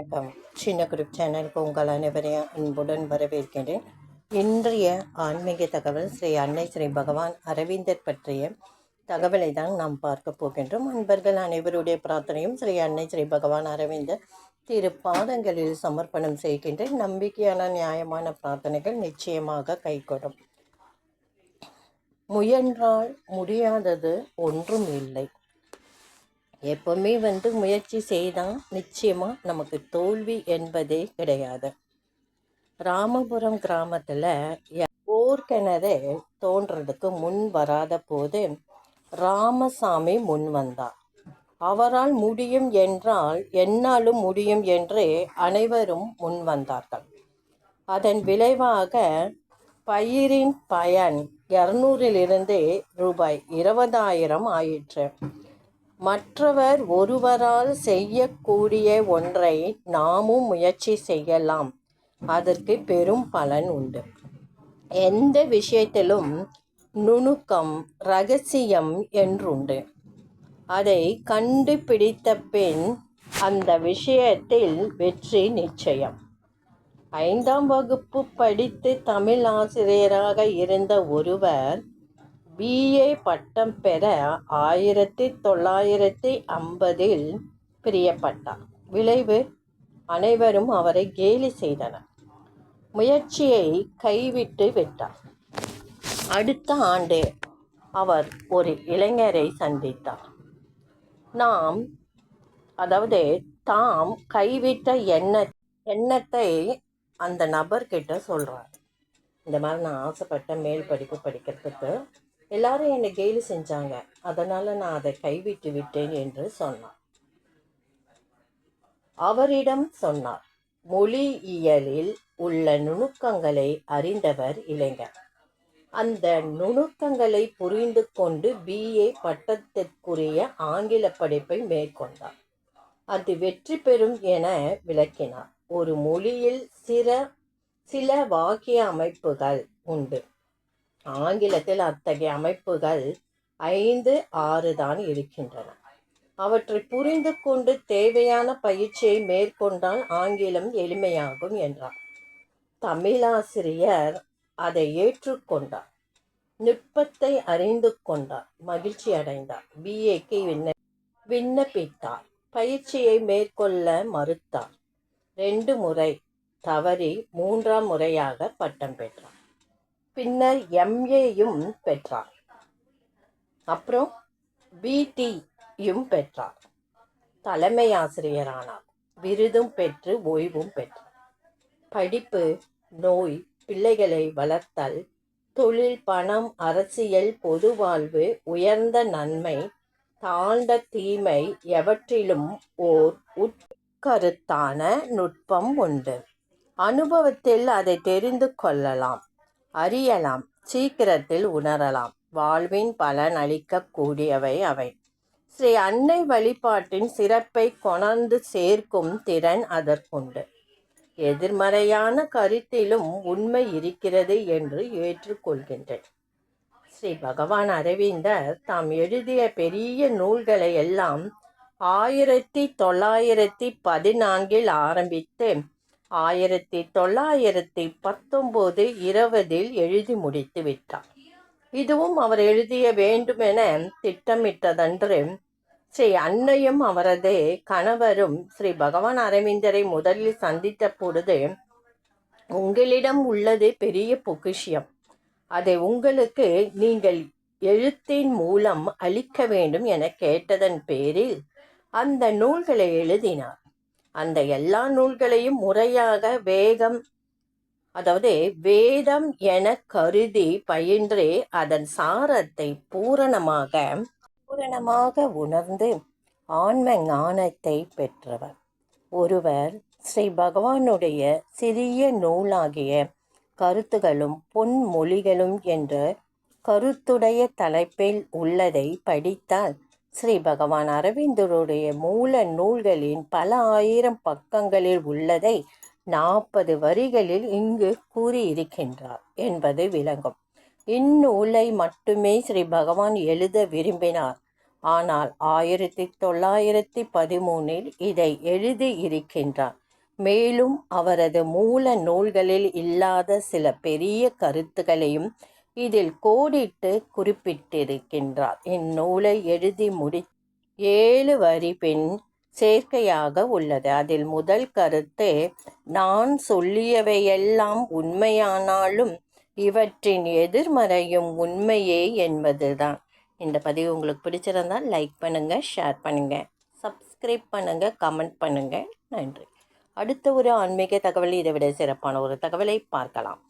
வணக்கம். சின்ன குரூப் சேனலுக்கு உங்கள் அனைவரையும் அன்புடன் வரவேற்கிறேன். இன்றைய ஆன்மீக தகவல் ஸ்ரீ அன்னை ஸ்ரீ பகவான் அரவிந்தர் பற்றிய தகவலை தான் நாம் பார்க்க போகின்றோம். அன்பர்கள் அனைவருடைய பிரார்த்தனையும் ஸ்ரீ அன்னை ஸ்ரீ பகவான் அரவிந்தர் திருப்பாதங்களில் சமர்ப்பணம் செய்கின்ற நம்பிக்கையான நியாயமான பிரார்த்தனைகள் நிச்சயமாக கைகூடும். முயன்றால் முடியாதது ஒன்றும் இல்லை. எப்பவுமே முயற்சி செய்தால் நிச்சயமாக நமக்கு தோல்வி என்பதே கிடையாது. ராமபுரம் கிராமத்தில் போர்க்கிணறு தோன்றதுக்கு முன் வராத போது ராமசாமி முன் வந்தார். அவரால் முடியும் என்றால் என்னாலும் முடியும் என்று அனைவரும் முன் வந்தார்கள். அதன் விளைவாக பயிரின் பயன் 200 ரூபாய் 20,000 ஆயிற்று. மற்றவர் ஒருவரால் செய்யக்கூடிய ஒன்றை நாமும் முயற்சி செய்யலாம். அதற்கு பெரும் பலன் உண்டு. எந்த விஷயத்திலும் நுணுக்கம் ரகசியம் என்றுண்டு. அதை கண்டுபிடித்த பின் அந்த விஷயத்தில் வெற்றி நிச்சயம். 5ஆம் வகுப்பு படித்து தமிழ் ஆசிரியராக இருந்த ஒருவர் BA பட்டம் பெற 1950 பிரியப்பட்டார். விளைவு அனைவரும் அவரை கேலி செய்தனர். முயற்சியை கைவிட்டு விட்டார். அடுத்த ஆண்டு அவர் ஒரு இளைஞரை சந்தித்தார். தாம் கைவிட்ட எண்ணத்தை அந்த நபர்கிட்ட சொல்றார். இந்த மாதிரி நான் ஆசைப்பட்ட மேல் படிப்பு படிக்கிறதுக்கு எல்லாரும் என்னை கேலி செஞ்சாங்க, அதனால நான் அதை கைவிட்டு விட்டேன் என்று சொன்னார். அவரிடம் சொன்னார். மொழியியலில் உள்ள நுணுக்கங்களை அறிந்தவர் இளைஞர். அந்த நுணுக்கங்களை புரிந்து கொண்டு BA பட்டத்திற்குரிய ஆங்கில படிப்பை மேற்கொண்டார். அது வெற்றி பெறும் என விளக்கினார். ஒரு மொழியில் சில வாக்கிய அமைப்புகள் உண்டு. ஆங்கிலத்தில் அத்தகைய அமைப்புகள் 5, 6 தான் இருக்கின்றன. அவற்றை புரிந்து கொண்டு தேவையான பயிற்சியை மேற்கொண்டால் ஆங்கிலம் எளிமையாகும் என்றார். தமிழாசிரியர் அதை ஏற்றுக்கொண்டார். நுட்பத்தை அறிந்து கொண்டார். மகிழ்ச்சி அடைந்தார். BAக்கு விண்ணப்பித்தார். பயிற்சியை மேற்கொள்ள மறுத்தார். 2 முறை தவறி 3ஆம் முறையாக பட்டம் பெற்றார். பின்னர் MAயும் பெற்றார். அப்புறம் BTயும் பெற்றார். தலைமை ஆசிரியரானார். விருதும் பெற்று ஓய்வும் பெற்றார். படிப்பு, நோய், பிள்ளைகளை வளர்த்தல், தொழில், பணம், அரசியல், பொது வாழ்வு, உயர்ந்த நன்மை, தாழ்ந்த தீமை எவற்றிலும் ஓர் உட்கருத்தான நுட்பம் உண்டு. அனுபவத்தில் அதை தெரிந்து கொள்ளலாம், அறியலாம், சீக்கிரத்தில் உணரலாம். வாழ்வின் பலன் அளிக்க கூடியவை அவை. ஸ்ரீ அன்னை வழிபாட்டின் சிறப்பை கொணர்ந்து சேர்க்கும் திறன் அதற்குண்டு. எதிர்மறையான கருத்திலும் உண்மை இருக்கிறது என்று ஏற்றுக்கொள்கின்றேன். ஸ்ரீ பகவான் அரவிந்தர் தாம் எழுதிய பெரிய நூல்களை எல்லாம் 1914 ஆரம்பித்து 1919, 20 எழுதி முடித்து விட்டார். இதுவும் அவர் எழுதிய வேண்டுமென திட்டமிட்டதன்று. ஸ்ரீ அன்னையும் அவரது கணவரும் ஸ்ரீ பகவான் அரவிந்தரை முதலில் சந்தித்த பொழுது, உங்களிடம் உள்ளது பெரிய பொக்கிஷம், அதை உங்களுக்கு நீங்கள் எழுத்தின் மூலம் அளிக்க வேண்டும் என கேட்டதன் பேரில் அந்த நூல்களை எழுதினார். அந்த எல்லா நூல்களையும் முறையாக வேதம் என கருதி பயின்று அதன் சாரத்தை பூரணமாக உணர்ந்து ஆன்ம ஞானத்தை பெற்றவர். ஒருவர் ஸ்ரீ பகவானுடைய சிறிய நூலாகிய கருத்துகளும் பொன்மொழிகளும் என்ற கருத்துடைய தலைப்பில் உள்ளதை படித்தால் ஸ்ரீ பகவான் அரவிந்தருடைய மூல நூல்களின் பல ஆயிரம் பக்கங்களில் உள்ளதை 40 வரிகளில் இங்கு கூறியிருக்கின்றார் என்பது விளங்கும். இந்நூலை மட்டுமே ஸ்ரீ பகவான் எழுத விரும்பினார். ஆனால் 1913 இதை எழுதி இருக்கின்றார். மேலும் அவரது மூல நூல்களில் இல்லாத சில பெரிய கருத்துக்களையும் இதில் கோடிட்டு குறிப்பிட்டிருக்கின்றார். இந்நூலை எழுதி 7 வரி பின் சேர்க்கையாக உள்ளது. அதில் முதல் கருத்து, நான் சொல்லியவையெல்லாம் உண்மையானாலும் இவற்றின் எதிர்மறையும் உண்மையே என்பதுதான். இந்த பதிவு உங்களுக்கு பிடிச்சிருந்தால் லைக் பண்ணுங்கள், ஷேர் பண்ணுங்கள், சப்ஸ்கிரைப் பண்ணுங்கள், கமெண்ட் பண்ணுங்கள். நன்றி. அடுத்த ஒரு ஆன்மீக தகவல் இதை விட சிறப்பான ஒரு தகவலை பார்க்கலாம்.